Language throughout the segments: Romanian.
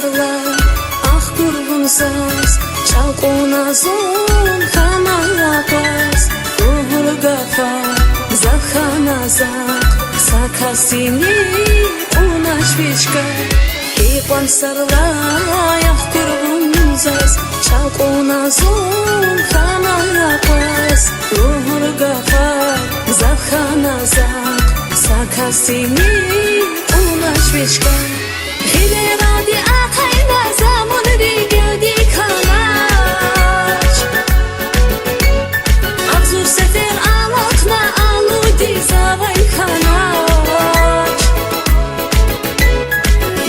sarlar ah durgunsaz çalqonazon xanayaqas ruhur gafar zaxanazaq sakasini unashvichka iqon sarlar ah durgunsaz çalqonazon xanayaqas ruhur gafar zaxanazaq sakasini unashvichka Hileradi akayna zaman rigadi kalaç Abzur sefer alakna aludi zavay kalaç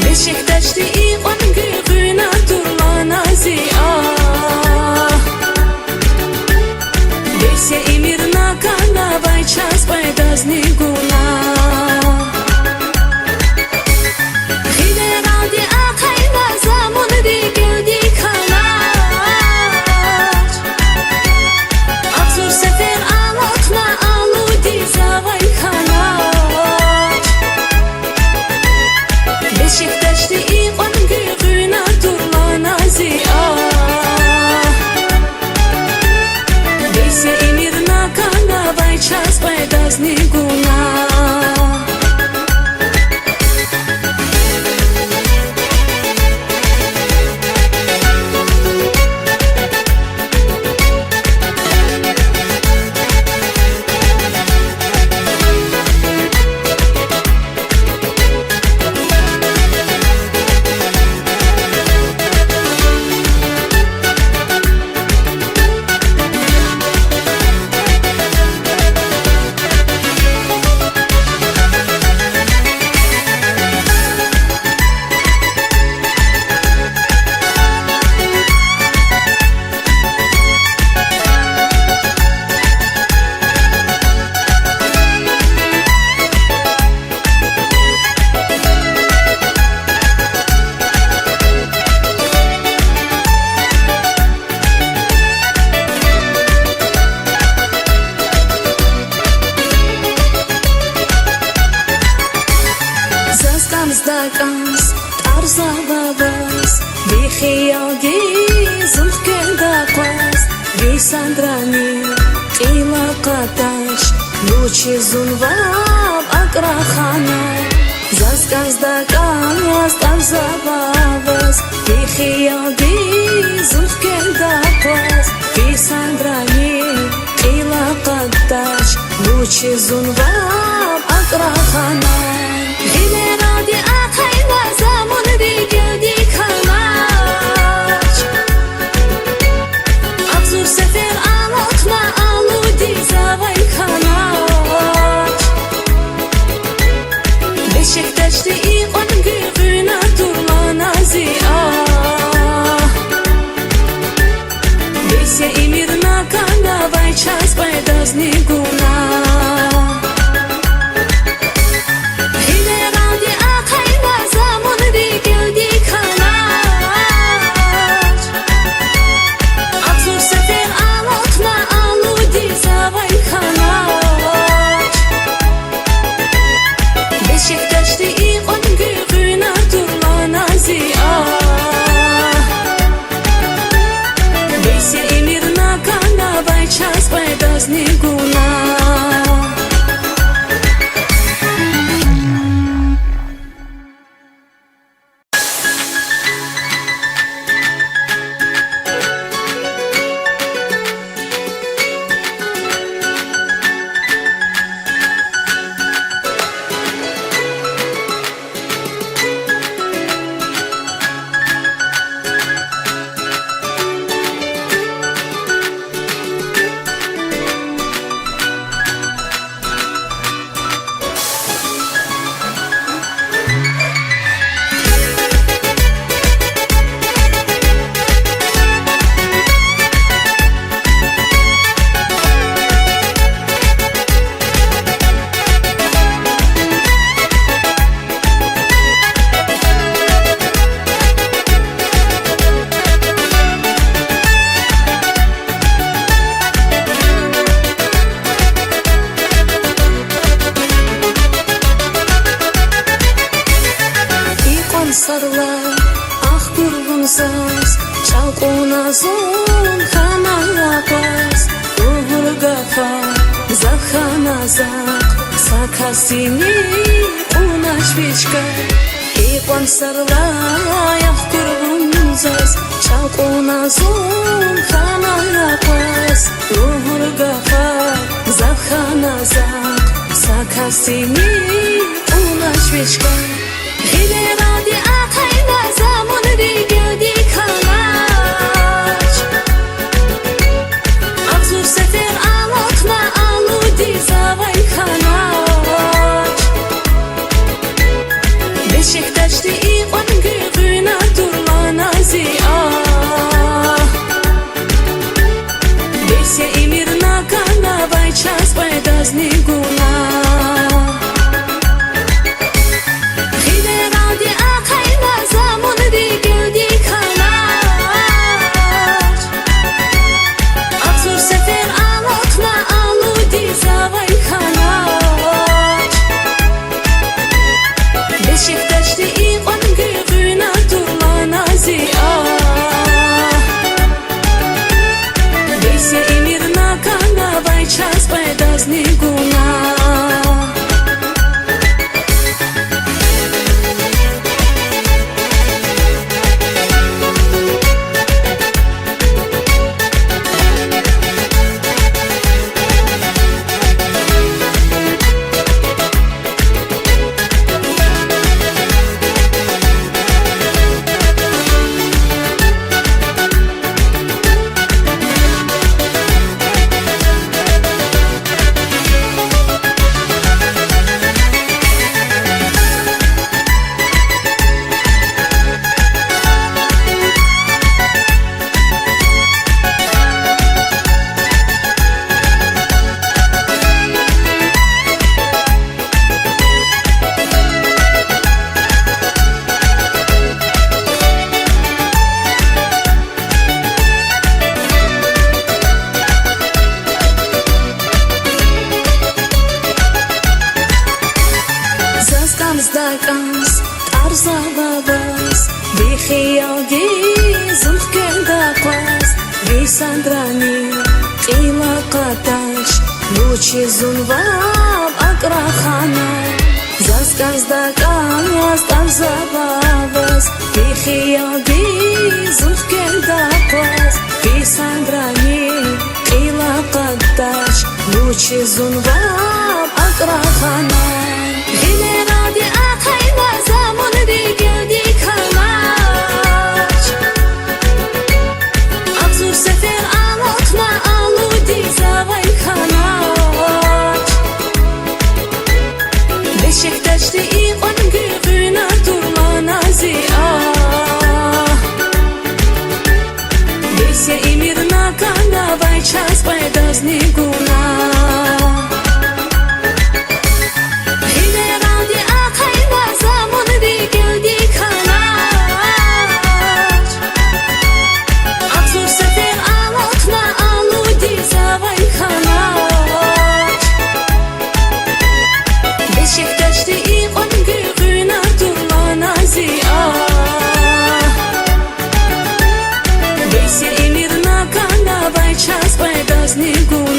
Beşiktaş'ta iqon gıgına durmana ziyah Besya imirna kana bayças baydazni guna Час пайдазни гуна Zdakans, tarzavavas, vixiyagi zulhkeldaqas, visandrani, qilaqatash, luchi zunvab akraxana. Zaskans zdakans, tarzavavas, vixiyagi zulhkeldaqas, visandrani, qilaqatash, luchi zunvab akraxana. Hileradi akayna zaman rigadi kalaç Abzur sefer alakna aludi zavay kalaç Beşiktaş'ta iqon gıgına durmana ziyah Besya imirna kana bayças baydazni guna Beşiktaş'ta iqon gıgına durmana ziyah Besya imirna kana bayças baydazni guna Шалқуназун хамалапас Угургафа заханазақ Сакасини унашвичка Ипон сарлаях кургунзас Шалқуназун хамалапас Угургафа заханазақ Сакасини унашвичка Хидеради ахайна замон ригелди калач Абзур сефер алакна алуди завай калач Бешикташти и онги гына дурлана зия Бесе и мирна канавай час байдазни гуна Час байдазни гуна Zdakans, tarzavavas, bixiyalgi zulf keldaqas, bisandrani, qila qatash, luchi zunvab akrakhana. Zaskans zdakans, tarzavavas, bixiyalgi zulf keldaqas, bisandrani, qila qatash, luchi zunvab akrakhana. Hileradi akayla zaman geldi kalaç Abzur sefer alakna aludi zavay kalaç Beşiktaş'ta ilk on güğüne durmana ziya Bese imirna kanavay ças baydazni guna Час байдазни гуна